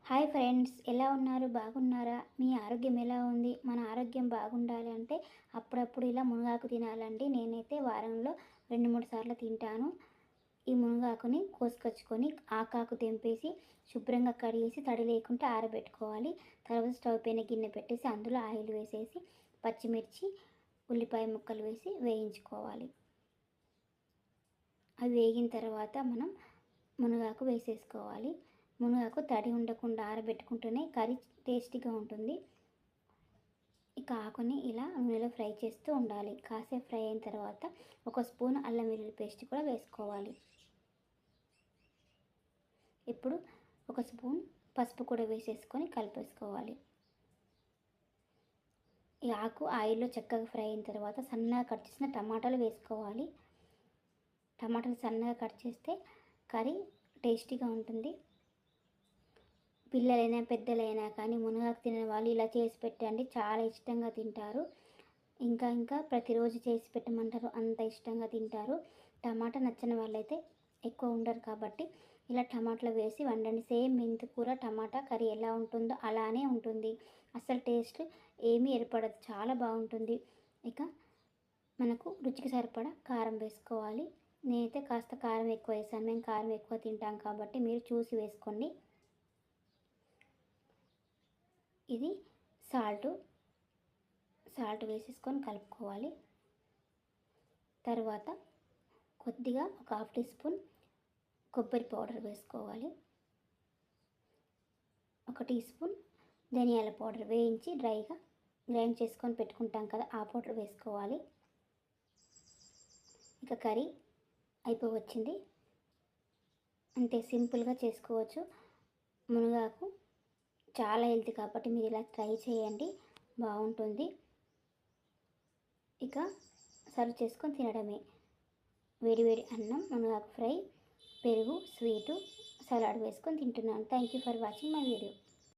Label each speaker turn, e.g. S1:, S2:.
S1: Hi friends, ఎలా ఉన్నారు? బాగున్నారా? మీ ఆరోగ్యం ఎలా ఉంది? మన ఆరోగ్యం బాగుండాలి అంటే అప్పుడప్పుడు ఇలా మునగాకు తినాలండి. నేనైతే వారంలో 2-3 సార్లు తింటాను. ఈ మునగాకుని కోసుకొచ్చుకొని ఆకాకు తెంపేసి శుభ్రంగా కడిగేసి తడి లేకుండా ఆరబెట్టుకోవాలి. తర్వాత స్టవ్ పైన గిన్నె పెట్టేసి అందులో ఆయిల్ వేసేసి పచ్చిమిర్చి, ఉల్లిపాయ ముక్కలు వేసి వేయించుకోవాలి. అవి వేగిన తర్వాత మనం మునగాకు వేసేసుకోవాలి. మునగాకు తడి ఉండకుండా ఆరబెట్టుకుంటూనే కర్రీ టేస్టీగా ఉంటుంది. ఇక ఆకుని ఇలా నూనెలో ఫ్రై చేస్తూ ఉండాలి. కాసేపు ఫ్రై అయిన తర్వాత ఒక స్పూన్ అల్లం వెల్లుల్లి పేస్ట్ కూడా వేసుకోవాలి. ఇప్పుడు ఒక స్పూన్ పసుపు కూడా వేసేసుకొని కలిపేసుకోవాలి. ఈ ఆకు ఆయిల్లో చక్కగా ఫ్రై అయిన తర్వాత సన్నగా కట్ చేసిన టమాటాలు వేసుకోవాలి. టమాటాలు సన్నగా కట్ చేస్తే కర్రీ టేస్టీగా ఉంటుంది. పిల్లలైనా పెద్దలైనా కానీ మునగాకు తినే వాళ్ళు ఇలా చేసి పెట్టండి, చాలా ఇష్టంగా తింటారు. ఇంకా ప్రతిరోజు చేసి పెట్టమంటారు, అంత ఇష్టంగా తింటారు. టమాటా నచ్చని వాళ్ళైతే ఎక్కువ ఉండరు కాబట్టి ఇలా టమాటాలు వేసి వండండి. సేమ్ మెంతికూర టమాటా కర్రీ ఎలా ఉంటుందో అలానే ఉంటుంది. అసలు టేస్ట్ ఏమీ ఏర్పడదు, చాలా బాగుంటుంది. ఇక మనకు రుచికి సరిపడా కారం వేసుకోవాలి. నేనైతే కాస్త కారం ఎక్కువ వేసాను, మేము కారం ఎక్కువ తింటాం కాబట్టి మీరు చూసి వేసుకోండి. ఇది సాల్ట్ వేసేసుకొని కలుపుకోవాలి. తర్వాత కొద్దిగా ఒక హాఫ్ టీ స్పూన్ కొబ్బరి పౌడర్ వేసుకోవాలి. ఒక టీ స్పూన్ ధనియాల పౌడర్ వేయించి డ్రైగా గ్రైండ్ చేసుకొని పెట్టుకుంటాం కదా, ఆ పౌడర్ వేసుకోవాలి. ఇక కర్రీ అయిపోవచ్చింది. అంతే, సింపుల్గా చేసుకోవచ్చు. మునగాకు చాలా హెల్తీ కాబట్టి మీరు ఇలా ట్రై చేయండి, బాగుంటుంది. ఇక సర్వ్ చేసుకొని తినడమే. వేడి వేడి అన్నం, మునగాకు ఫ్రై, పెరుగు, స్వీటు, సలాడ్ వేసుకొని తింటున్నాను. Thank you for watching my video.